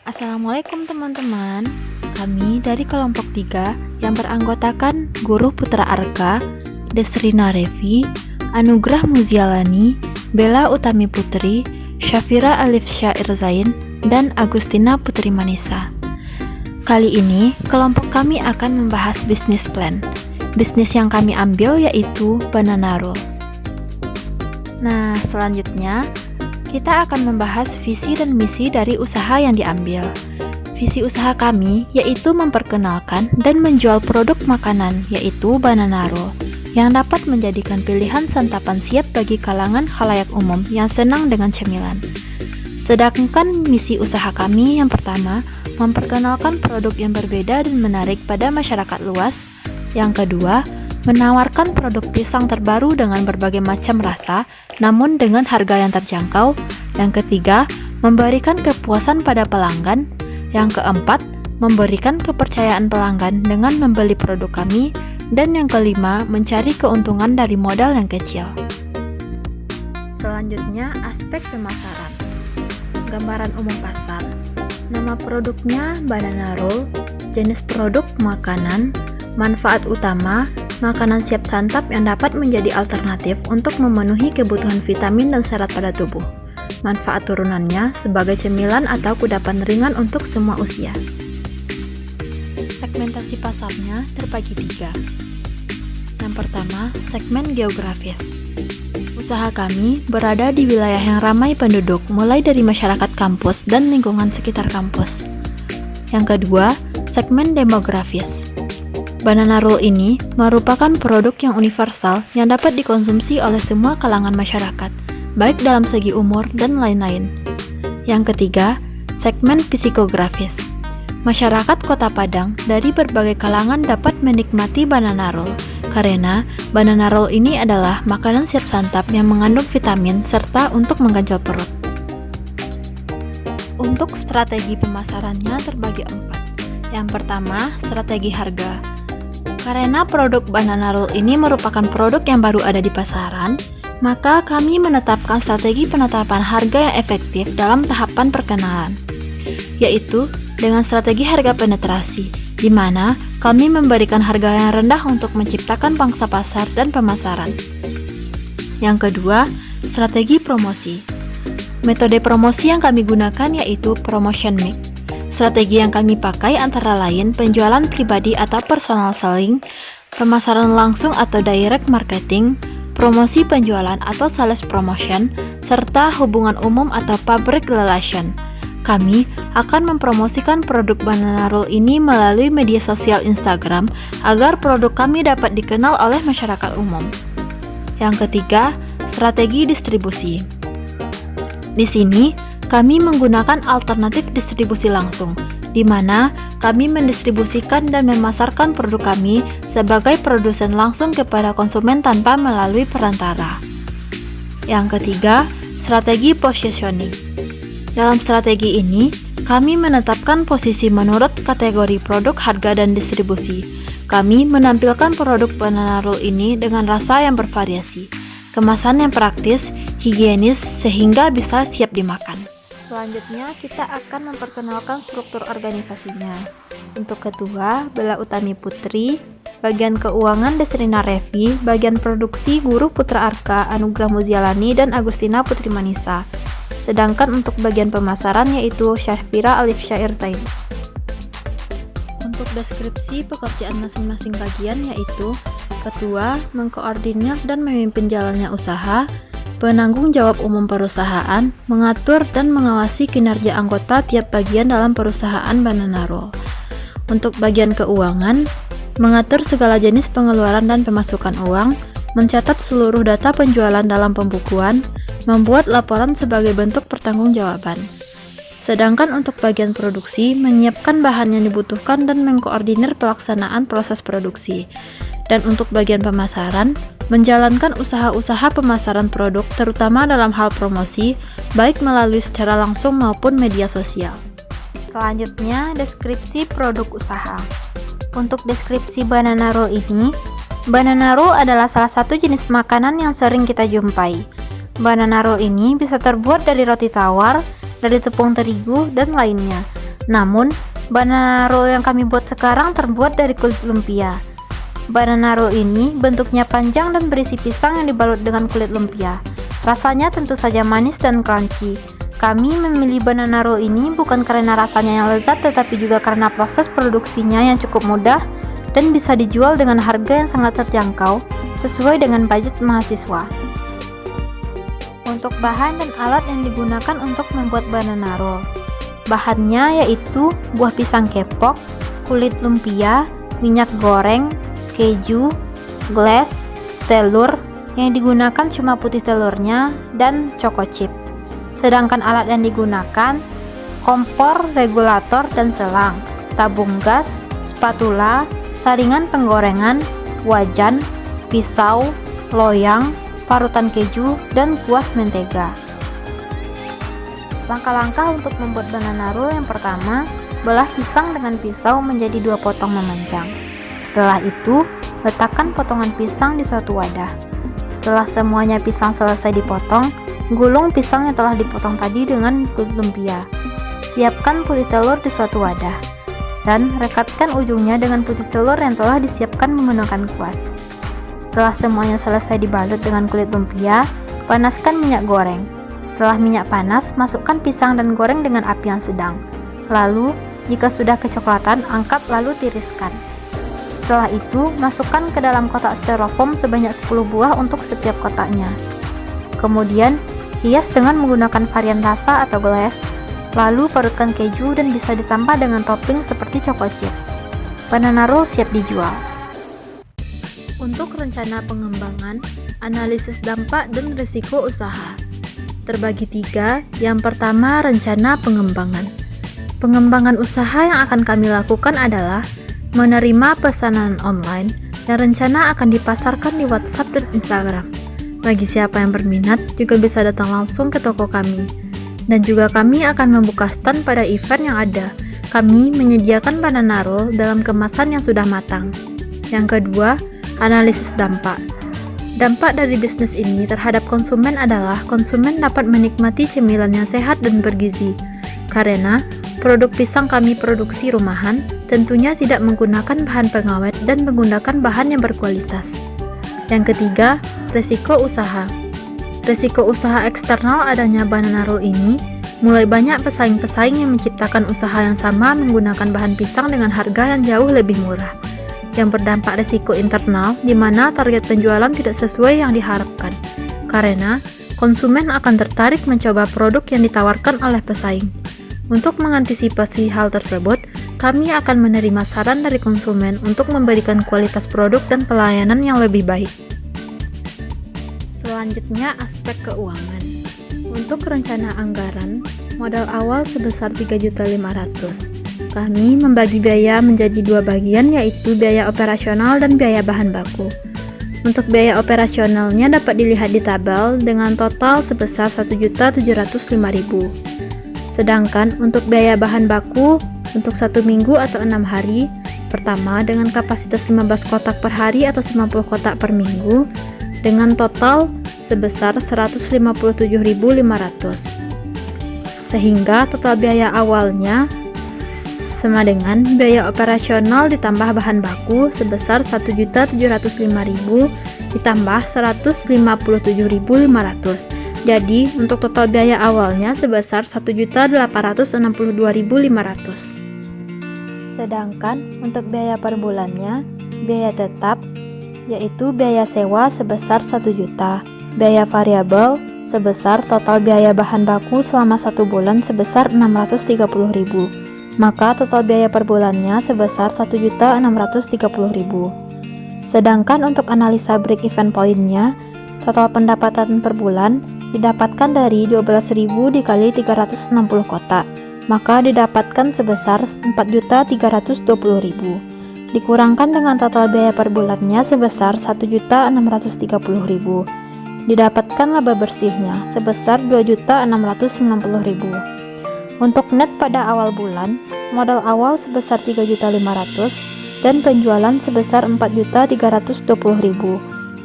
Assalamualaikum teman-teman. Kami dari kelompok 3 yang beranggotakan Guru Putra Arka, Desrina Revi, Anugrah Muzialani, Bella Utami Putri, Syafira Alif Syair Zain, dan Agustina Putri Manisa. Kali ini kelompok kami akan membahas bisnis plan. Bisnis yang kami ambil yaitu Banana Roll. Nah, selanjutnya kita akan membahas visi dan misi dari usaha yang diambil. Visi usaha kami yaitu memperkenalkan dan menjual produk makanan yaitu Banana Roll yang dapat menjadikan pilihan santapan siap bagi kalangan khalayak umum yang senang dengan cemilan. Sedangkan misi usaha kami yang pertama, memperkenalkan produk yang berbeda dan menarik pada masyarakat luas. Yang kedua, menawarkan produk pisang terbaru dengan berbagai macam rasa, namun dengan harga yang terjangkau. Yang ketiga, memberikan kepuasan pada pelanggan. Yang keempat, memberikan kepercayaan pelanggan dengan membeli produk kami. Dan yang kelima, mencari keuntungan dari modal yang kecil. Selanjutnya, aspek pemasaran. Gambaran umum pasar. Nama produknya Banana Roll, jenis produk makanan, manfaat utama, makanan siap santap yang dapat menjadi alternatif untuk memenuhi kebutuhan vitamin dan serat pada tubuh. Manfaat turunannya sebagai cemilan atau kudapan ringan untuk semua usia. Segmentasi pasarnya terbagi 3. Yang pertama, segmen geografis. Usaha kami berada di wilayah yang ramai penduduk, mulai dari masyarakat kampus dan lingkungan sekitar kampus. Yang kedua, segmen demografis. Banana Roll ini merupakan produk yang universal yang dapat dikonsumsi oleh semua kalangan masyarakat, baik dalam segi umur dan lain-lain. Yang ketiga, segmen psikografis. Masyarakat Kota Padang dari berbagai kalangan dapat menikmati Banana Roll karena Banana Roll ini adalah makanan siap santap yang mengandung vitamin serta untuk mengganjal perut. Untuk strategi pemasarannya terbagi 4. Yang pertama, strategi harga. Karena produk Banana Roll ini merupakan produk yang baru ada di pasaran, maka kami menetapkan strategi penetapan harga yang efektif dalam tahapan perkenalan, yaitu dengan strategi harga penetrasi, di mana kami memberikan harga yang rendah untuk menciptakan pangsa pasar dan pemasaran. Yang kedua, strategi promosi. Metode promosi yang kami gunakan yaitu promotion mix. Strategi yang kami pakai antara lain penjualan pribadi atau personal selling, pemasaran langsung atau direct marketing, promosi penjualan atau sales promotion, serta hubungan umum atau public relation. Kami akan mempromosikan produk Banana Roll ini melalui media sosial Instagram agar produk kami dapat dikenal oleh masyarakat umum. Yang ketiga, strategi distribusi. Di sini, kami menggunakan alternatif distribusi langsung, di mana kami mendistribusikan dan memasarkan produk kami sebagai produsen langsung kepada konsumen tanpa melalui perantara. Yang ketiga, strategi positioning. Dalam strategi ini, kami menetapkan posisi menurut kategori produk, harga, dan distribusi. Kami menampilkan produk Banana Roll ini dengan rasa yang bervariasi, kemasan yang praktis, higienis, sehingga bisa siap dimakan. Selanjutnya, kita akan memperkenalkan struktur organisasinya. Untuk ketua, Bella Utami Putri, bagian keuangan Desrina Revi, bagian produksi Guru Putra Arka, Anugrah Muzialani, dan Agustina Putri Manisa. Sedangkan untuk bagian pemasaran yaitu Syafira Alif Syair Zain. Untuk deskripsi pekerjaan masing-masing bagian yaitu ketua, mengkoordinir dan memimpin jalannya usaha, penanggung jawab umum perusahaan, mengatur dan mengawasi kinerja anggota tiap bagian dalam perusahaan Banana Roll. Untuk bagian keuangan, mengatur segala jenis pengeluaran dan pemasukan uang, mencatat seluruh data penjualan dalam pembukuan, membuat laporan sebagai bentuk pertanggungjawaban. Sedangkan untuk bagian produksi, menyiapkan bahan yang dibutuhkan dan mengkoordinir pelaksanaan proses produksi. Dan untuk bagian pemasaran, menjalankan usaha-usaha pemasaran produk terutama dalam hal promosi, baik melalui secara langsung maupun media sosial. Selanjutnya, deskripsi produk usaha. Untuk deskripsi Banana Roll ini, Banana Roll adalah salah satu jenis makanan yang sering kita jumpai. Banana Roll ini bisa terbuat dari roti tawar, dari tepung terigu, dan lainnya. Namun, banana roll yang kami buat sekarang terbuat dari kulit lumpia. Banana roll ini bentuknya panjang dan berisi pisang yang dibalut dengan kulit lumpia. Rasanya tentu saja manis dan crunchy. Kami memilih banana roll ini bukan karena rasanya yang lezat, tetapi juga karena proses produksinya yang cukup mudah dan bisa dijual dengan harga yang sangat terjangkau sesuai dengan budget mahasiswa. Untuk bahan dan alat yang digunakan untuk membuat banana roll. Bahannya yaitu buah pisang kepok, kulit lumpia, minyak goreng, keju, gles, telur, yang digunakan cuma putih telurnya, dan choco chip. Sedangkan alat yang digunakan kompor, regulator, dan selang, tabung gas, spatula, saringan penggorengan, wajan, pisau, loyang, parutan keju, dan kuas mentega. Langkah-langkah untuk membuat banana roll: yang pertama, belah pisang dengan pisau menjadi 2 potong memanjang. Setelah itu, letakkan potongan pisang di suatu wadah. Setelah semuanya pisang selesai dipotong, gulung pisang yang telah dipotong tadi dengan kulit lumpia. Siapkan putih telur di suatu wadah, dan rekatkan ujungnya dengan putih telur yang telah disiapkan menggunakan kuas. Setelah semuanya selesai dibalut dengan kulit lumpia, panaskan minyak goreng. Setelah minyak panas, masukkan pisang dan goreng dengan api yang sedang. Lalu, jika sudah kecoklatan, angkat lalu tiriskan. Setelah itu, masukkan ke dalam kotak styrofoam sebanyak 10 buah untuk setiap kotaknya. Kemudian, hias dengan menggunakan varian rasa atau glaze, lalu parutkan keju dan bisa ditambah dengan topping seperti choco chip. Banana roll siap dijual. Untuk rencana pengembangan, analisis dampak dan risiko usaha. Terbagi 3. Yang pertama, rencana pengembangan. Pengembangan usaha yang akan kami lakukan adalah menerima pesanan online dan rencana akan dipasarkan di WhatsApp dan Instagram. Bagi siapa yang berminat juga bisa datang langsung ke toko kami. Dan juga kami akan membuka stand pada event yang ada. Kami menyediakan banana roll dalam kemasan yang sudah matang. Yang kedua, analisis dampak. Dampak dari bisnis ini terhadap konsumen adalah konsumen dapat menikmati cemilan yang sehat dan bergizi. Karena produk pisang kami produksi rumahan, tentunya tidak menggunakan bahan pengawet dan menggunakan bahan yang berkualitas. Yang ketiga, risiko usaha. Risiko usaha eksternal adanya banana roll ini, mulai banyak pesaing-pesaing yang menciptakan usaha yang sama menggunakan bahan pisang dengan harga yang jauh lebih murah. Yang berdampak risiko internal, di mana target penjualan tidak sesuai yang diharapkan. Karena konsumen akan tertarik mencoba produk yang ditawarkan oleh pesaing. Untuk mengantisipasi hal tersebut, kami akan menerima saran dari konsumen untuk memberikan kualitas produk dan pelayanan yang lebih baik. Selanjutnya, aspek keuangan. Untuk rencana anggaran, modal awal sebesar 3.500.000. Kami membagi biaya menjadi 2 bagian, yaitu biaya operasional dan biaya bahan baku. Untuk biaya operasionalnya dapat dilihat di tabel dengan total sebesar 1.705.000. Sedangkan untuk biaya bahan baku untuk 1 minggu atau 6 hari, pertama dengan kapasitas 15 kotak per hari atau 50 kotak per minggu, dengan total sebesar 157.500. Sehingga total biaya awalnya sama dengan biaya operasional ditambah bahan baku sebesar 1.705.000 ditambah 157.500. Jadi, untuk total biaya awalnya sebesar 1.862.500. Sedangkan untuk biaya per bulannya, biaya tetap yaitu biaya sewa sebesar 1 juta, biaya variabel sebesar total biaya bahan baku selama 1 bulan sebesar 630.000. Maka total biaya per bulannya sebesar 1.630.000. Sedangkan untuk analisa break even point-nya, total pendapatan per bulan didapatkan dari 12.000 dikali 360 kotak, maka didapatkan sebesar 4.320.000. Dikurangkan dengan total biaya per bulannya sebesar 1.630.000. Didapatkan laba bersihnya sebesar 2.690.000. Untuk net pada awal bulan, modal awal sebesar 3.500.000 dan penjualan sebesar 4.320.000.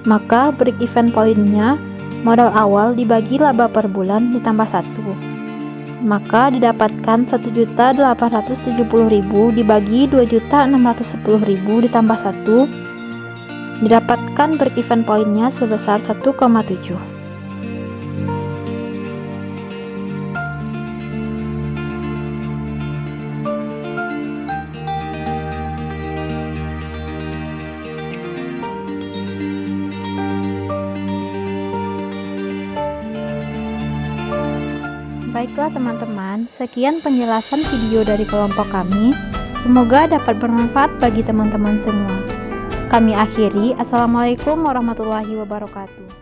Maka break even point-nya modal awal dibagi laba per bulan ditambah 1. maka didapatkan 1.870.000 dibagi 2.610.000 ditambah 1, didapatkan break even poinnya sebesar 1,7. Baiklah teman-teman, sekian penjelasan video dari kelompok kami. Semoga dapat bermanfaat bagi teman-teman semua. Kami akhiri, Assalamualaikum warahmatullahi wabarakatuh.